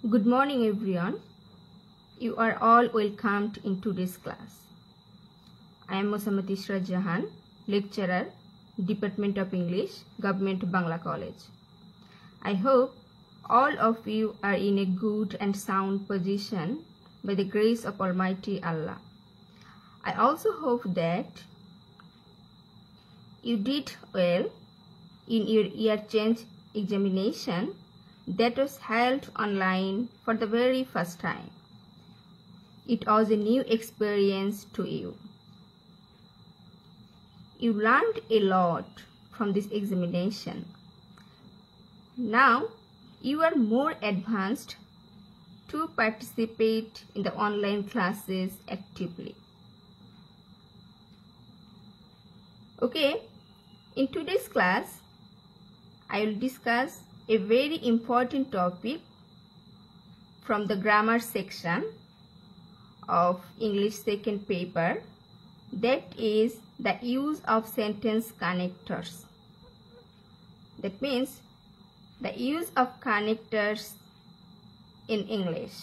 Good morning everyone. You are all welcomed in today's class. I am Israt Zahan, lecturer, Department of English, Government Bangla College. I hope all of you are in a good and sound position by the grace of Almighty Allah. I also hope that you did well in your year change examination that was held online for the very first time. It was a new experience to you. You learned a lot from this examination. Now you are more advanced to participate in the online classes actively. Okay, in today's class, I will discuss a very important topic from the grammar section of English second paper, that is the use of sentence connectors. That means the use of connectors in English.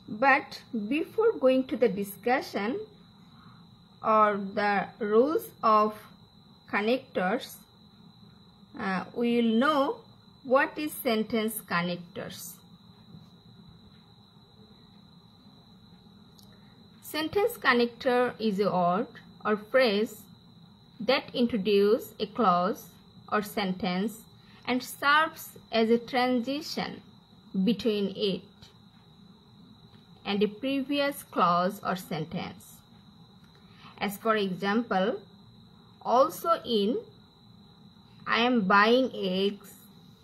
But before going to the discussion or the rules of connectors, we will know what is sentence connectors. Sentence connector is a word or phrase that introduces a clause or sentence and serves as a transition between it and a previous clause or sentence. As for example, also in I am buying eggs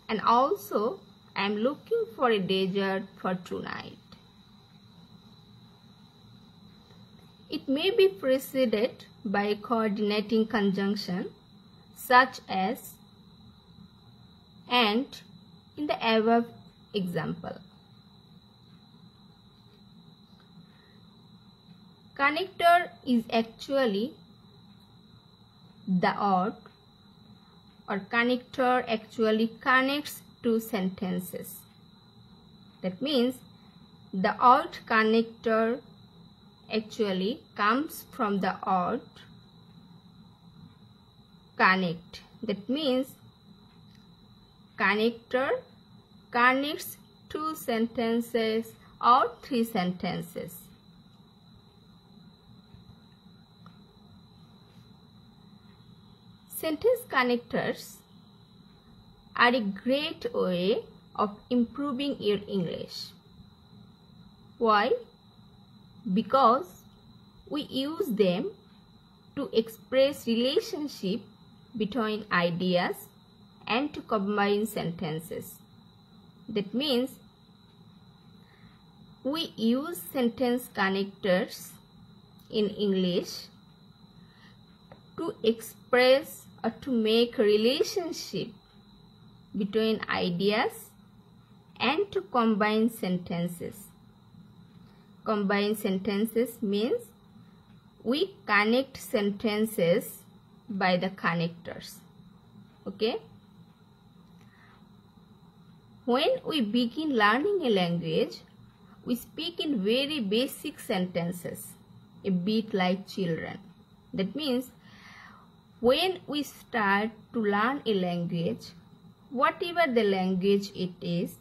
and also I am looking for a dessert for tonight. It may be preceded by a coordinating conjunction such as and in the above example. Connector is actually the word or connector actually connects two sentences. That means the word connector actually comes from the word connect. That means connector connects two sentences or three sentences. Sentence connectors are a great way of improving your English. Why? Because we use them to express relationship between ideas and to combine sentences. That means we use sentence connectors in English to express or to make a relationship between ideas and to combine sentences. Combine sentences means we connect sentences by the connectors. Okay? When we begin learning a language, we speak in very basic sentences, a bit like children. That means when we start to learn a language, whatever the language it is,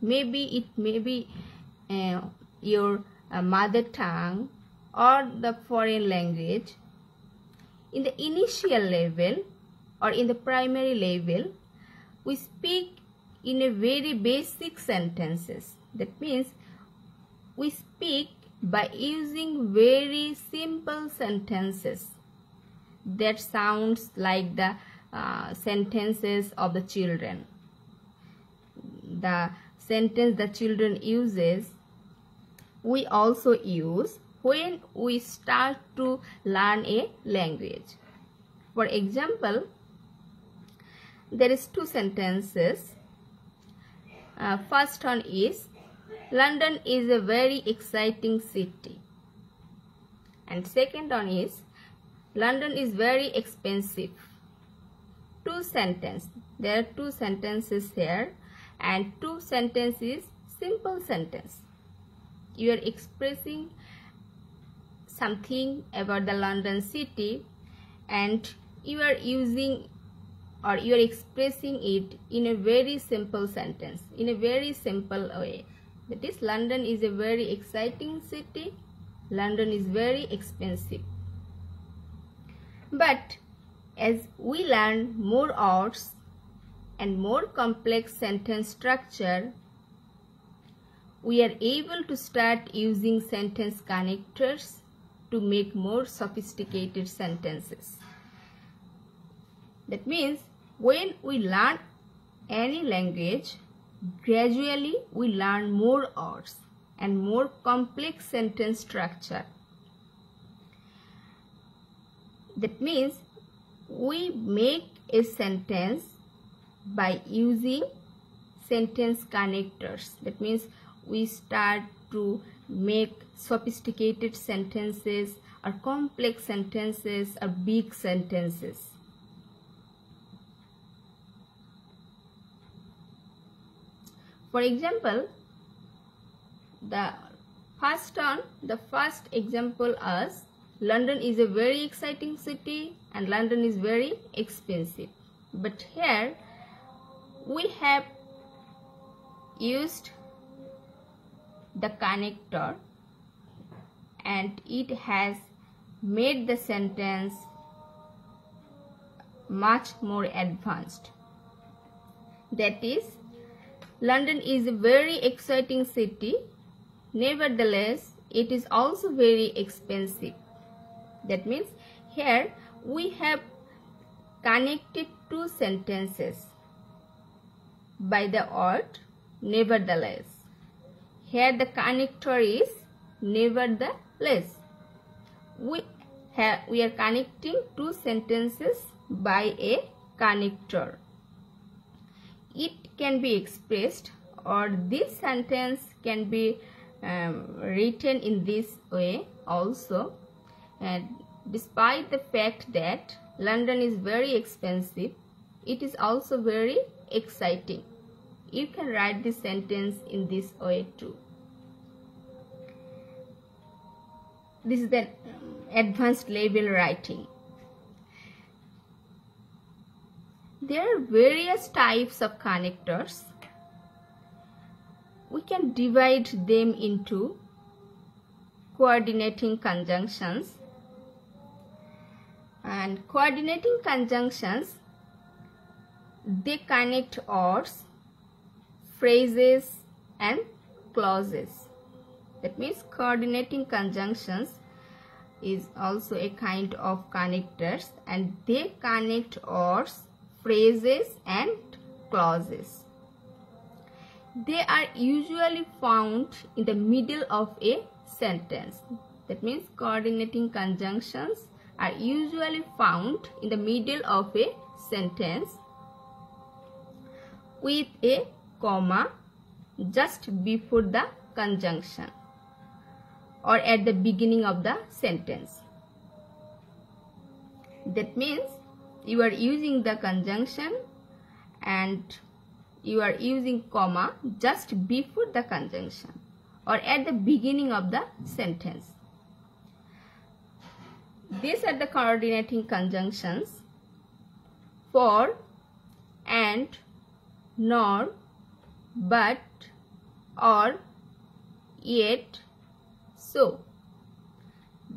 maybe it may be your mother tongue or the foreign language, in the initial level or in the primary level, we speak in a very basic sentences. That means we speak by using very simple sentences that sounds like the sentences of the children. The sentence the children uses, we also use when we start to learn a language. For example, there is two sentences. First one is, London is a very exciting city. And second one is, London is very expensive. Two sentences. There are two sentences here. and two sentence is simple sentence. You are expressing something about the London city and you are using or you are expressing it in a very simple sentence, in a very simple way. That is, London is a very exciting city. London is very expensive. But as we learn more words and more complex sentence structure, we are able to start using sentence connectors to make more sophisticated sentences. That means when we learn any language, gradually we learn more words and more complex sentence structure. That means we make a sentence by using sentence connectors. That means we start to make sophisticated sentences or complex sentences or big sentences. For example, the first example is London is a very exciting city and London is very expensive. But here we have used the connector and it has made the sentence much more advanced. That is, London is a very exciting city, nevertheless it is also very expensive. That means here we have connected two sentences by the word nevertheless. Here the connector is nevertheless. We are connecting two sentences by a connector. It can be expressed, or this sentence can be written in this way also. And despite the fact that London is very expensive, it is also very exciting. You can write this sentence in this way too. This is the advanced level writing. There are various types of connectors. We can divide them into coordinating conjunctions. And coordinating conjunctions, they connect words, phrases and clauses. That means coordinating conjunctions is also a kind of connectors and they connect words, phrases and clauses. They are usually found in the middle of a sentence. That means coordinating conjunctions are usually found in the middle of a sentence with a comma just before the conjunction or at the beginning of the sentence. That means you are using the conjunction and you are using comma just before the conjunction or at the beginning of the sentence. These are the coordinating conjunctions: for, and, nor, but, or, yet, so.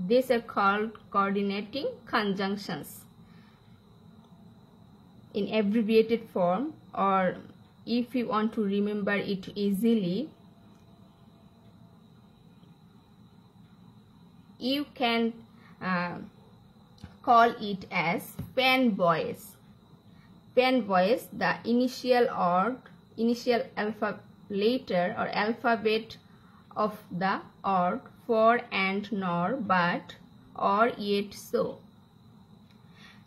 These are called coordinating conjunctions in abbreviated form, or if you want to remember it easily, you can call it as pen voice. Pen voice, the initial letter or alphabet of the or, for, and, nor, but, or, yet, so.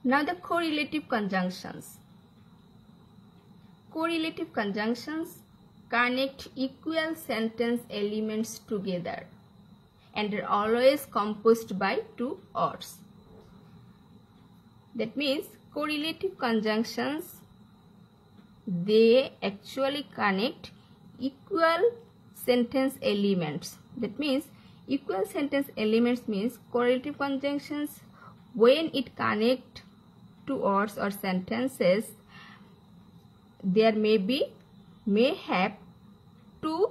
Now the correlative conjunctions. Correlative conjunctions connect equal sentence elements together and are always composed by two words. That means correlative conjunctions they actually connect equal sentence elements. That means equal sentence elements means correlative conjunctions. When it connects two words or sentences, there may have two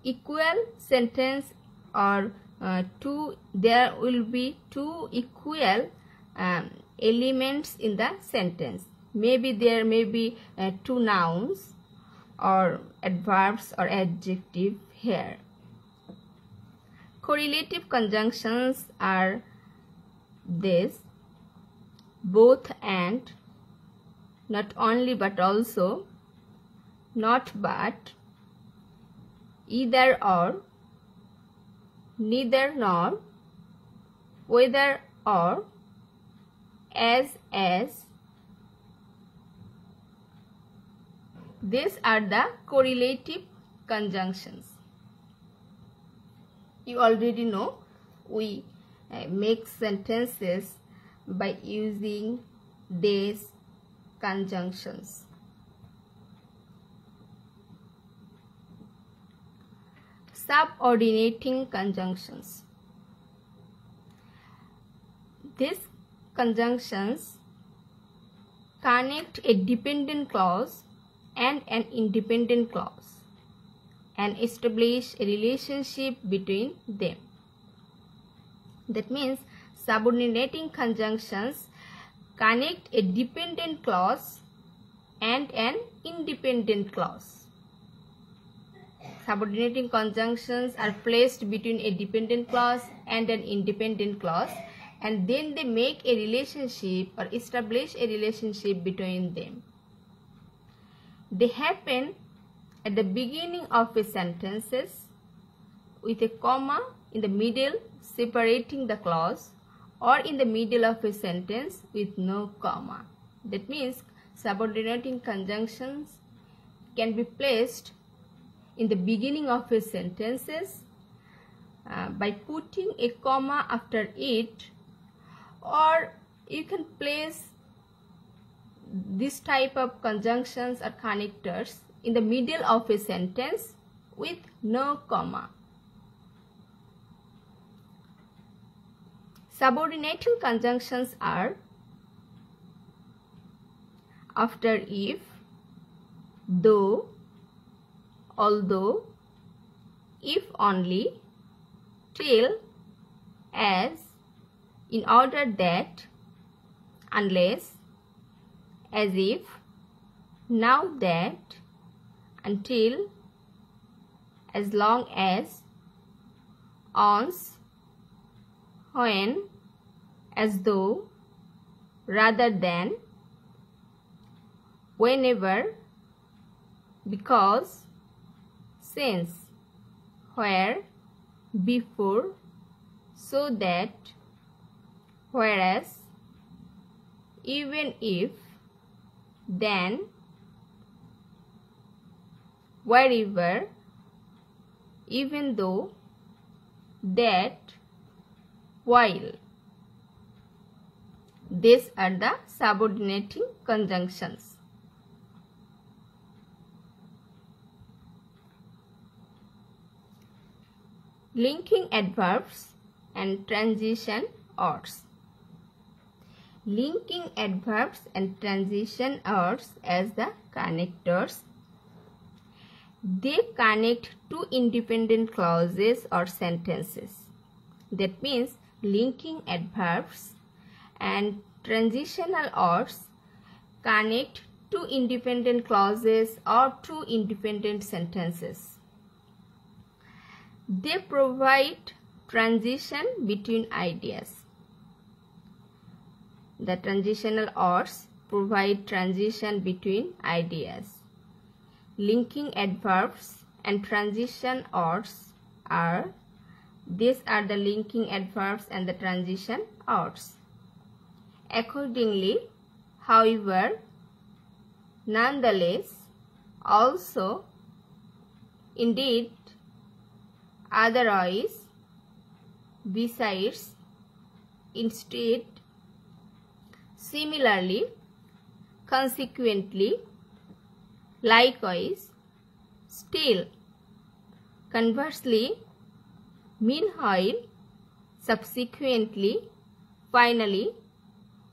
equal sentence or there will be two equal elements in the sentence. Maybe there may be two nouns or adverbs or adjective here. Correlative conjunctions are this: both and, not only but also, not but, either or, neither nor, whether or, as. These are the correlative conjunctions. You already know we make sentences by using these conjunctions. Subordinating conjunctions. These conjunctions connect a dependent clause and an independent clause and establish a relationship between them. That means subordinating conjunctions connect a dependent clause and an independent clause. Subordinating conjunctions are placed between a dependent clause and an independent clause, and then they make a relationship or establish a relationship between them. They happen at the beginning of a sentences with a comma in the middle separating the clause, or in the middle of a sentence with no comma. That means subordinating conjunctions can be placed in the beginning of a sentences by putting a comma after it, or you can place this type of conjunctions or connectors in the middle of a sentence with no comma. Subordinating conjunctions are after if, though, although, if only, till, as, in order that, unless, as if, now that, until, as long as, once, when, as though, rather than, whenever, because, since, where, before, so that, whereas, even if, then, wherever, even though, that, while. These are the subordinating conjunctions. Linking adverbs and transition words. Linking adverbs and transition words as the connectors. They connect two independent clauses or sentences. That means linking adverbs and transitional words connect two independent clauses or two independent sentences. They provide transition between ideas. The transitional words provide transition between ideas. Linking adverbs and transition words are, these are the linking adverbs and the transition words. Accordingly, however, nonetheless, also, indeed, otherwise, besides, instead, similarly, consequently, likewise, still, conversely, meanwhile, subsequently, finally,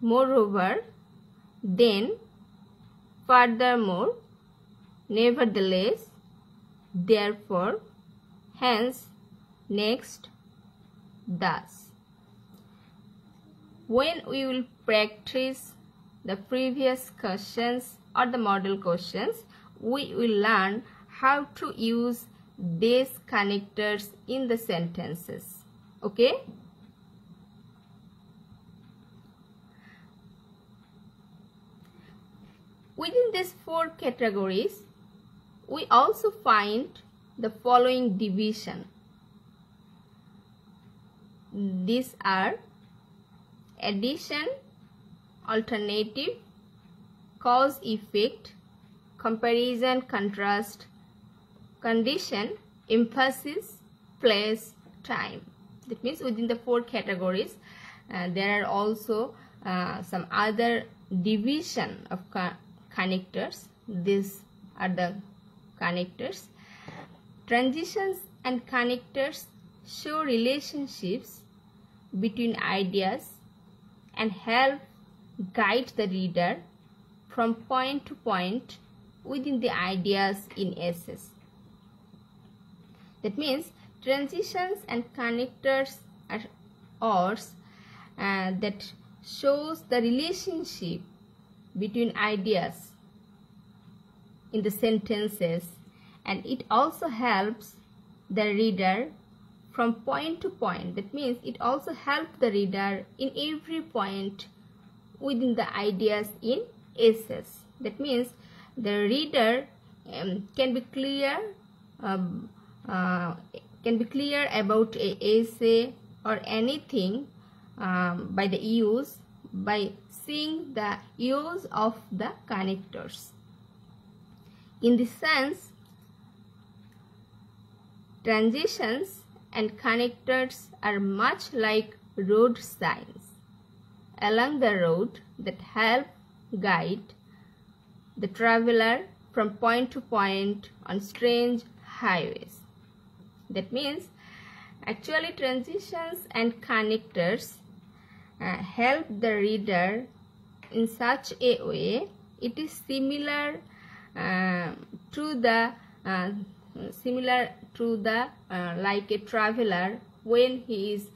moreover, then, furthermore, nevertheless, therefore, hence, next, thus. When we will practice the previous questions or the model questions, we will learn how to use these connectors in the sentences. Okay? Within these four categories, we also find the following division. These are addition, alternative, cause effect, comparison contrast, condition, emphasis, place, time. That means within the four categories there are also some other division of connectors. These are the connectors. Transitions and connectors show relationships between ideas and help guide the reader from point to point within the ideas in essays. That means transitions and connectors are words that shows the relationship between ideas in the sentences, and it also helps the reader from point to point. That means it also helps the reader in every point within the ideas in essays. That means the reader can be clear about a essay or anything by seeing the use of the connectors. In this sense, transitions and connectors are much like road signs along the road that help guide the traveler from point to point on strange highways. That means actually transitions and connectors help the reader in such a way it is similar to the like a traveler when he is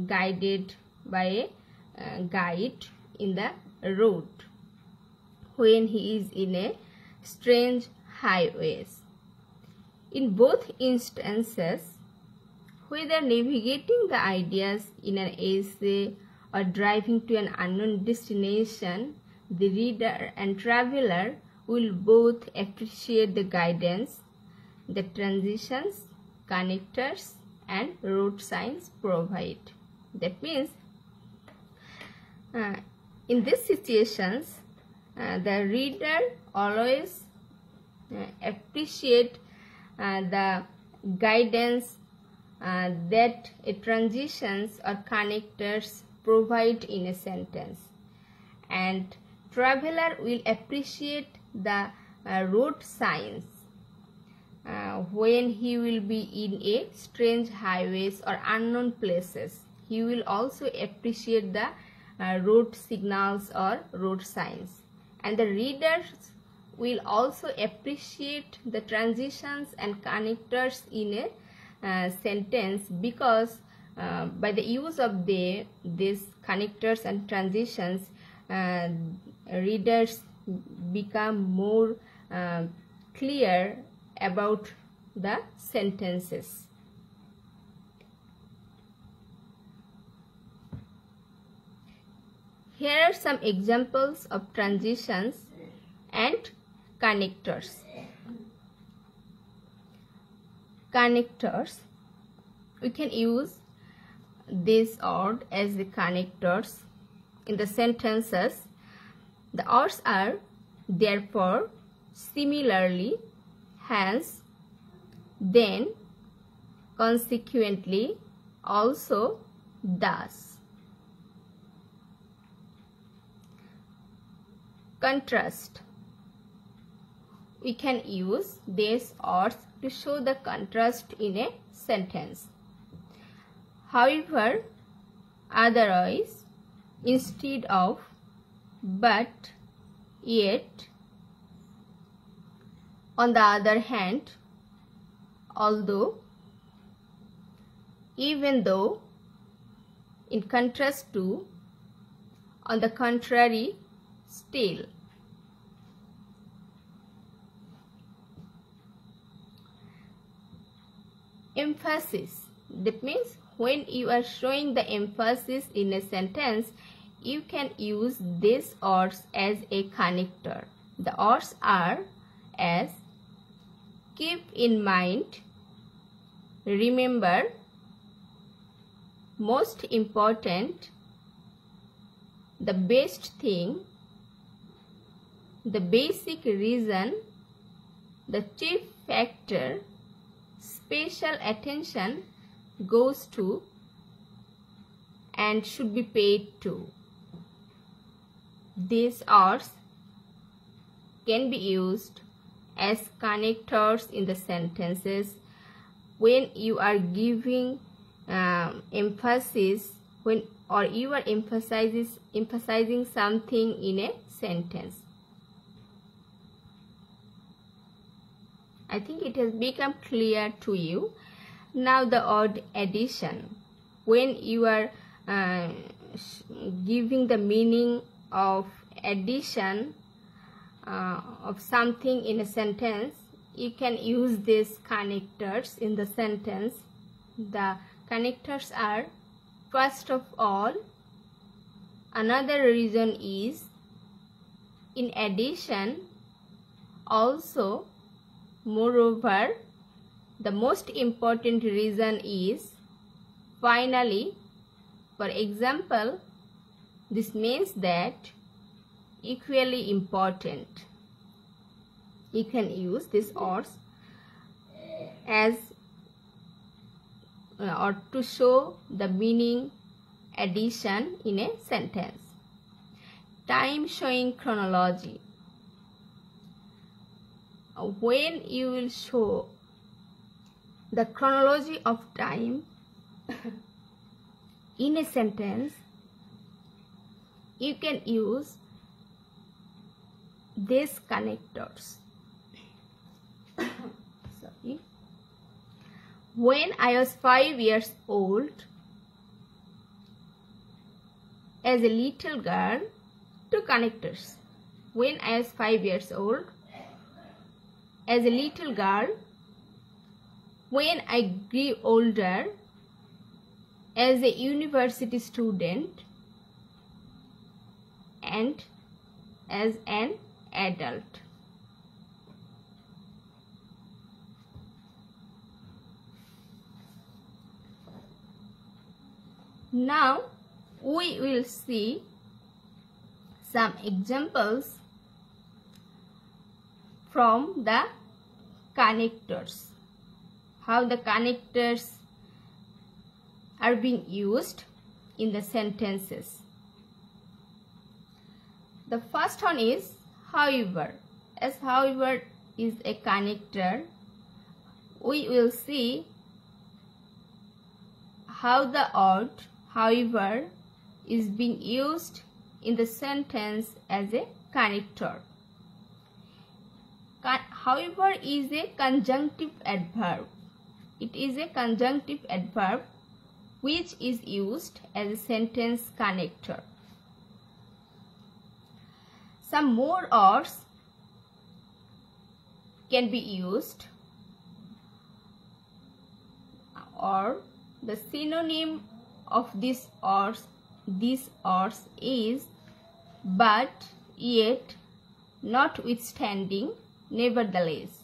guided by a guide in the road, when he is in a strange highways. In both instances, whether navigating the ideas in an essay or driving to an unknown destination, the reader and traveler will both appreciate the guidance that transitions, connectors, and road signs provide. That means in these situations, the reader always appreciate the guidance that transitions or connectors provide in a sentence, and traveler will appreciate the road signs when he will be in a strange highways or unknown places. He will also appreciate the road signals or road signs, and the readers will also appreciate the transitions and connectors in a sentence, because by the use of these connectors and transitions, readers become more clear about the sentences. Here are some examples of transitions and connectors. Connectors, we can use this word as the connectors in the sentences. The words are therefore, similarly, hence, then, consequently, also, thus. Contrast. we can use these ors to show the contrast in a sentence. However, otherwise, instead of, but, yet, on the other hand, although, even though, in contrast to, on the contrary, still. Emphasis. That means when you are showing the emphasis in a sentence, you can use these ors as a connector. The ors are as keep in mind, remember, most important, the best thing, the basic reason, the chief factor, special attention goes to, and should be paid to. These ors can be used as connectors in the sentences when you are giving emphasis, or you are emphasizing something in a sentence. I think it has become clear to you. Now the odd addition. When you are giving the meaning of addition of something in a sentence, you can use these connectors in the sentence. The connectors are, first of all, another reason is, in addition, also, moreover, the most important reason is, finally. For example, this means that equally important. You can use this ors as or to show the meaning addition in a sentence. Time showing chronology. When you will show the chronology of time in a sentence, you can use these connectors. Sorry. When I was 5 years old, as a little girl, two connectors. When I was 5 years old, as a little girl, when I grew older, as a university student, and as an adult. Now we will see some examples from the connectors, how the connectors are being used in the sentences. The first one is however. As however is a connector, we will see how the word however is being used in the sentence as a connector. However is a conjunctive adverb. It is a conjunctive adverb which is used as a sentence connector. Some more ors can be used, or the synonym of these ors is but, yet, notwithstanding, nevertheless.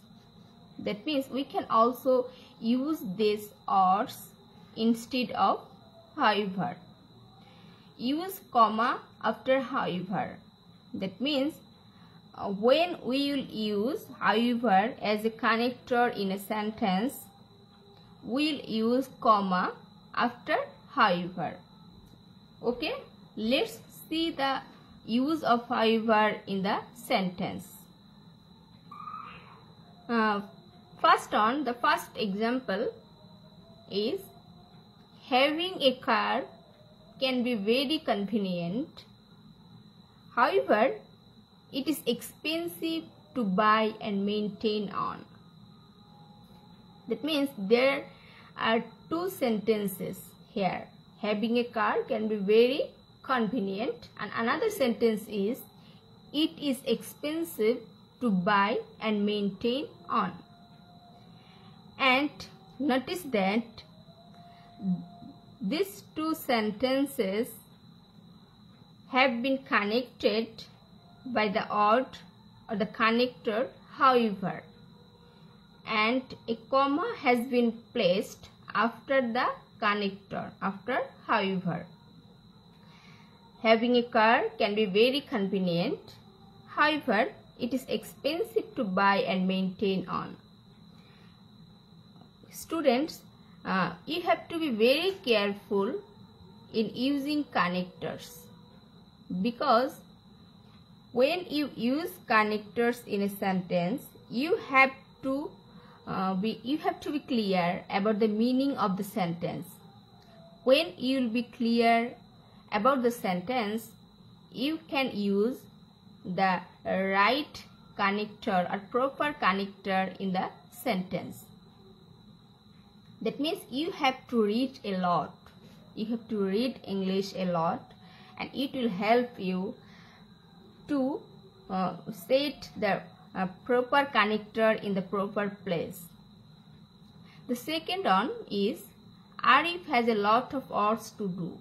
That means we can also use these ors instead of however. Use comma after however. That means when we will use however as a connector in a sentence, we'll use comma after however. Okay, let's see the use of however in the sentence. Uh, the first example is having a car can be very convenient. However, it is expensive to buy and maintain on. That means there are two sentences here. Having a car can be very convenient, and another sentence is it is expensive to buy and maintain on. And notice that these two sentences have been connected by the or or the connector however, and a comma has been placed after the connector after however. Having a car can be very convenient, however it is expensive to buy and maintain on. Students, you have to be very careful in using connectors, because when you use connectors in a sentence, you have to be clear about the meaning of the sentence. When you will be clear about the sentence, you can use the right connector or proper connector in the sentence. That means you have to read a lot. You have to read English a lot, and it will help you to set the proper connector in the proper place. The second one is Arif has a lot of work to do.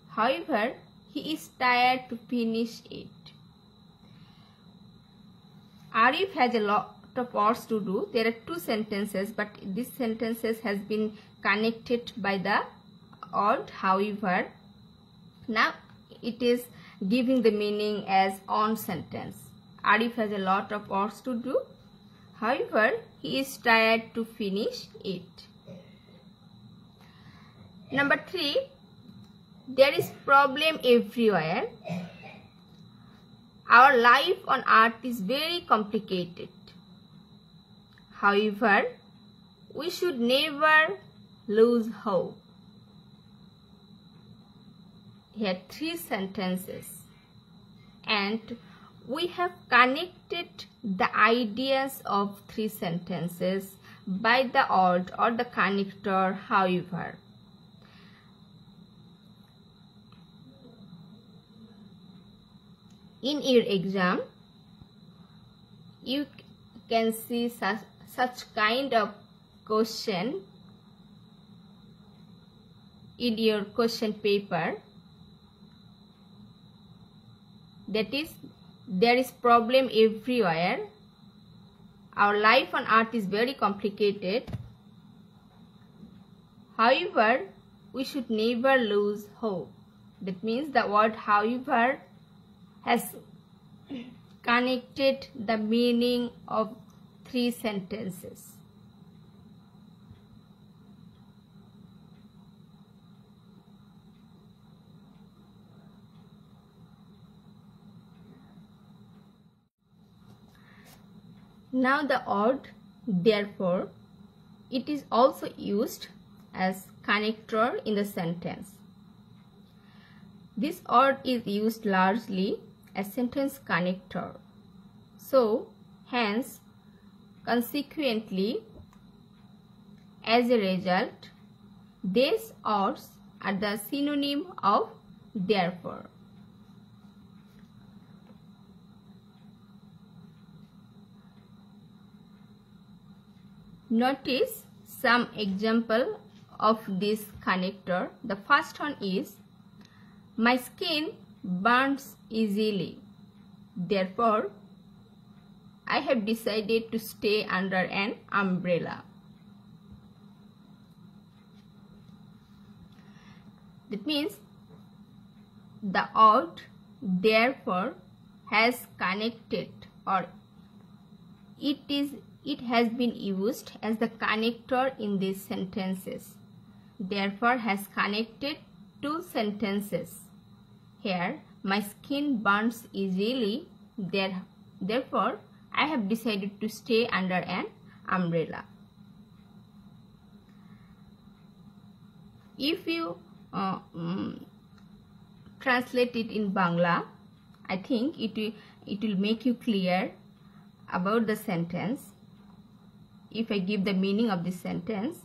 However, he is tired to finish it. Arif has a lot of work to do. There are two sentences, but these sentences has been connected by the word however. Now it is giving the meaning as on sentence. Arif has a lot of work to do. However, he is tired to finish it. Number 3, there is problem everywhere. Our life on earth is very complicated. However, we should never lose hope. Here 3 sentences, and we have connected the ideas of 3 sentences by the word or the connector however. In your exam, you can see such kind of question in your question paper. That is, there is problem everywhere. Our life on earth is very complicated. However, we should never lose hope. That means the word however has connected the meaning of 3 sentences. Now the word therefore, it is also used as connector in the sentence. This word is used largely as sentence connector. So, hence, consequently, as a result, these words are the synonym of therefore. Notice some example of this connector. The first one is, my skin burns easily. Therefore, I have decided to stay under an umbrella. That means the word therefore has connected, or it has been used as the connector in these sentences. Therefore has connected 2 sentences. Here, my skin burns easily. Therefore, I have decided to stay under an umbrella. If you translate it in Bangla, I think it will make you clear about the sentence. If I give the meaning of this sentence,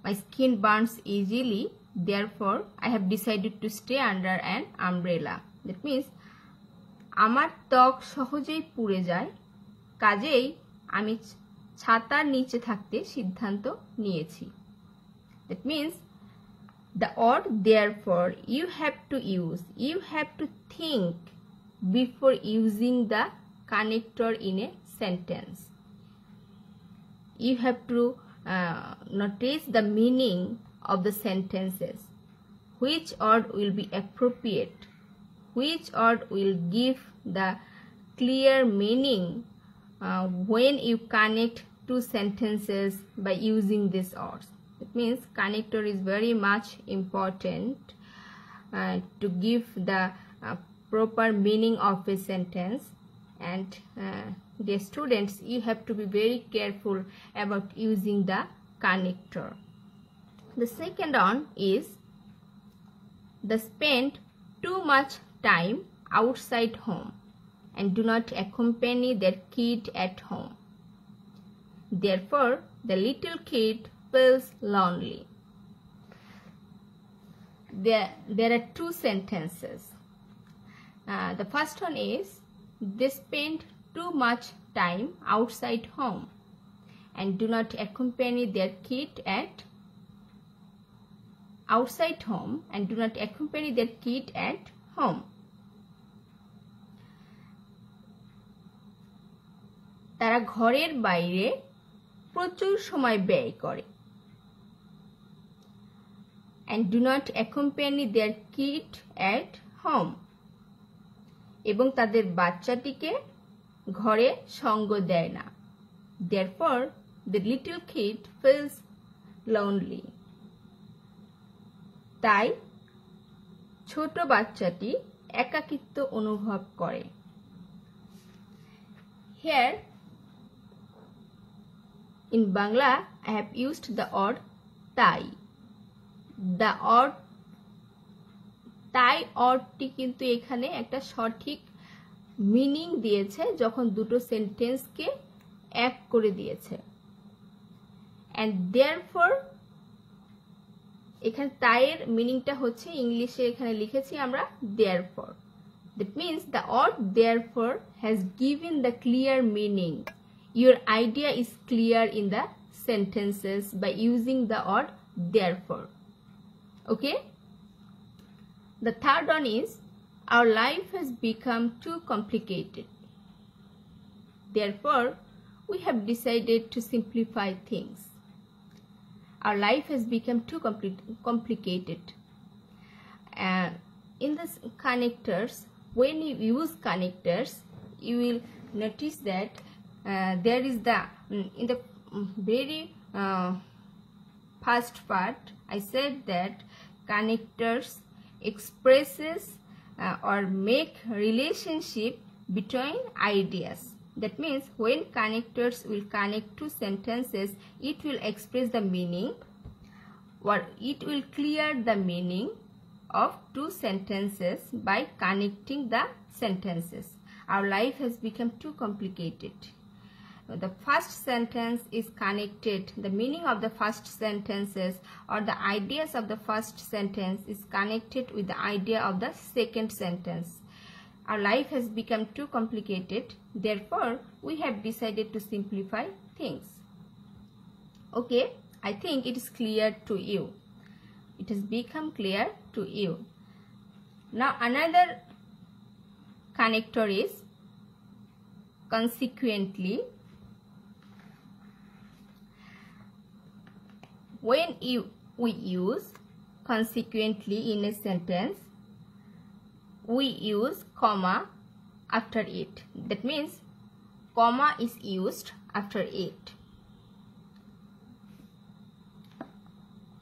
my skin burns easily, therefore I have decided to stay under an umbrella. That means আমার ত্বক সহজেই পুড়ে যায়, কাজেই আমি ছাতার নিচে থাকতে সিদ্ধান্ত নিয়েছি. That means the word therefore you have to think before using the connector in a sentence. You have to notice the meaning of the sentences, which word will be appropriate, which word will give the clear meaning when you connect two sentences by using these words. It means connector is very much important to give the proper meaning of a sentence, and dear students, you have to be very careful about using the connector. The second one is they spend too much time outside home and do not accompany their kid at home. Therefore, the little kid feels lonely. There are two sentences. The first one is they spend too much time outside home and do not accompany their kid at home. তারা ঘরের বাইরে প্রচুর সময় ব্যয় করে and do not accompany their kid at home. এবং তাদের বাচ্চাটিকে ঘরে সঙ্গ দেয় না. Therefore, the little kid feels lonely. তাই ছোট বাচ্চাটি একাকিত্ব অনুভব করে. Here in Bangla I have used the word তাই. The word তাই অর্থটি কিন্তু এখানে একটা সঠিক মিনিং দিয়েছে যখন দুটো সেন্টেন্সকে এক করে দিয়েছে. and therefore এখানে তাইয়ের মিনিংটা হচ্ছে ইংলিশে এখানে লিখেছি আমরা therefore. That means the word therefore has given the clear meaning. Your idea is clear in the sentences by using the word therefore. Okay? The third one is our life has become too complicated. Therefore, we have decided to simplify things. Our life has become too complicated. In the connectors, when you use connectors, you will notice that there is the in the very first part I said that connectors expresses or make relationship between ideas. That means when connectors will connect two sentences, it will express the meaning or it will clear the meaning of two sentences by connecting the sentences. Our life has become too complicated. The first sentence is connected. The meaning of the first sentences or the ideas of the first sentence is connected with the idea of the second sentence. Our life has become too complicated. Therefore, we have decided to simplify things. Okay, I think it is clear to you. It has become clear to you. Now, another connector is consequently. When we use consequently in a sentence, we use comma after it. That means comma is used after it.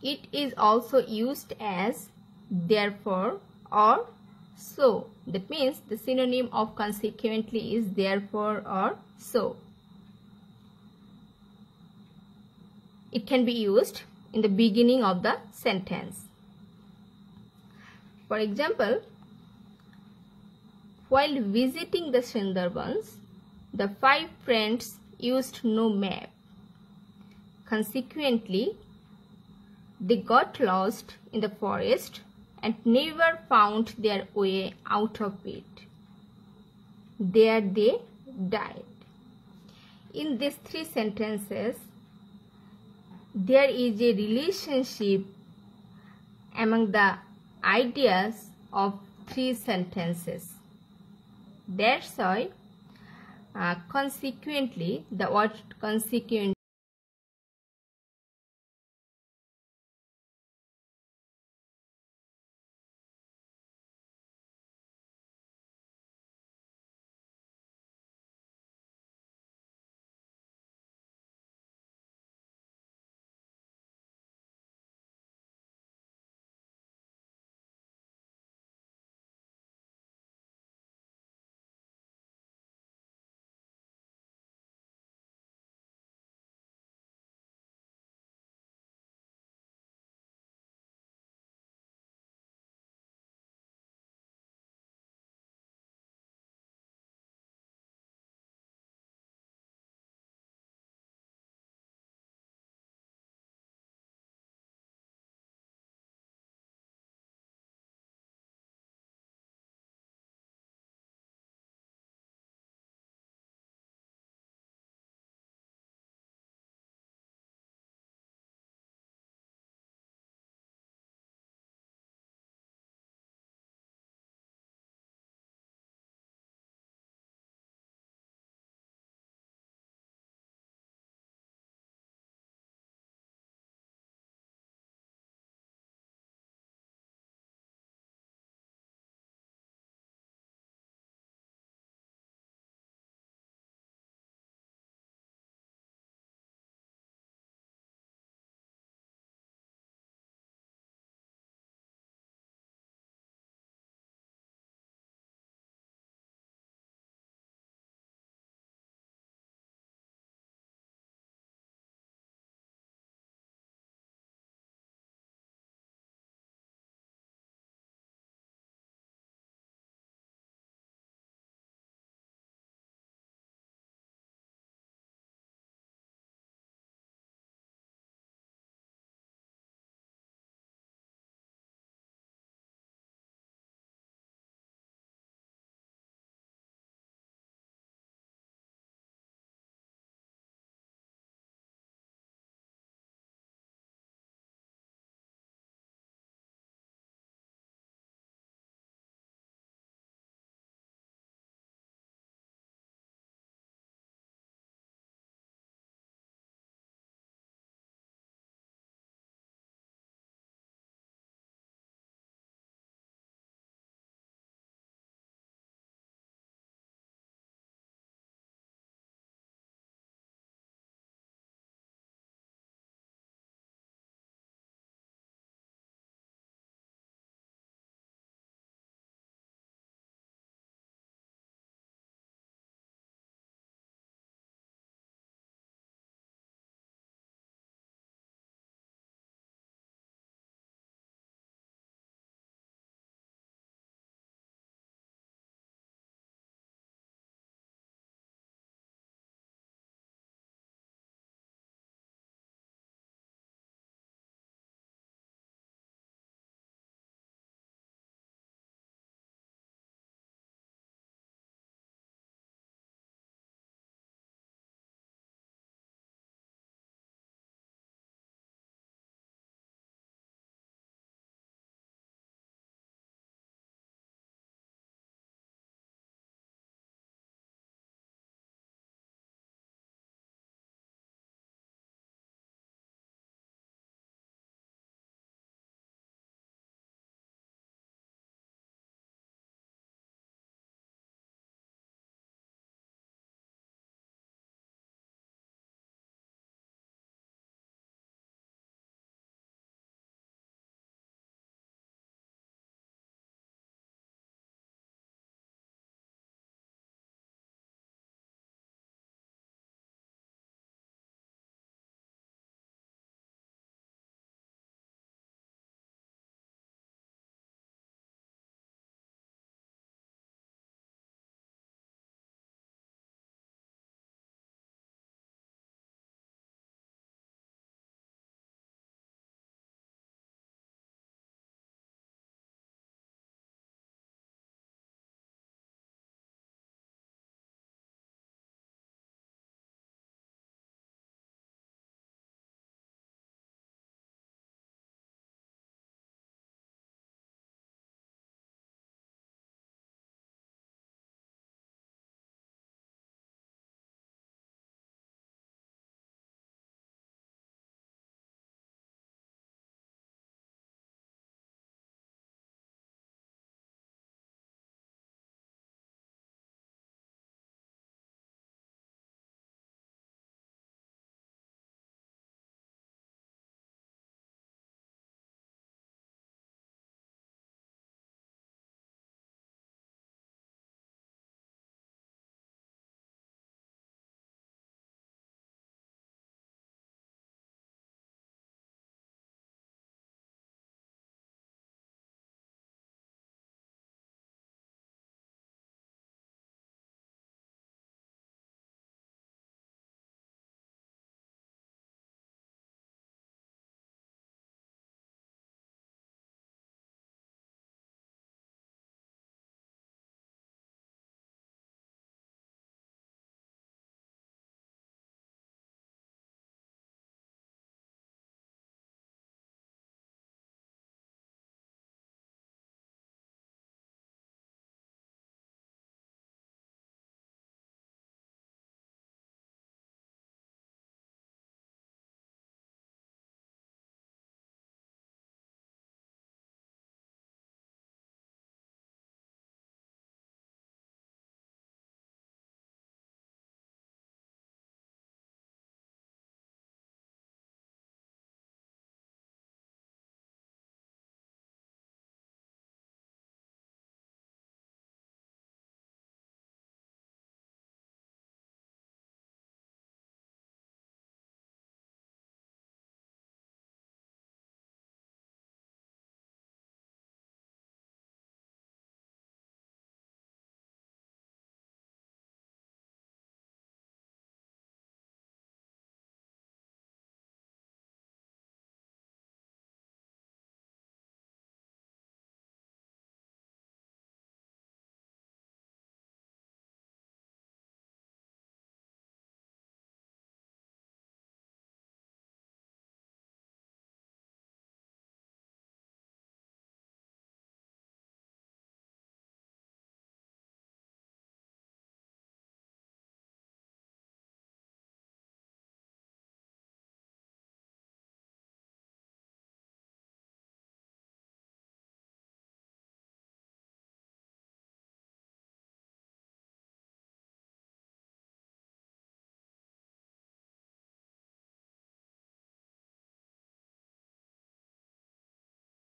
It is also used as therefore or so. That means the synonym of consequently is therefore or so. It can be used in the beginning of the sentence. For example, while visiting the Sundarbans, the 5 friends used no map. Consequently, they got lost in the forest and never found their way out of it. There they died. In these 3 sentences, there is a relationship among the ideas of 3 sentences. That's why consequently, the word consequent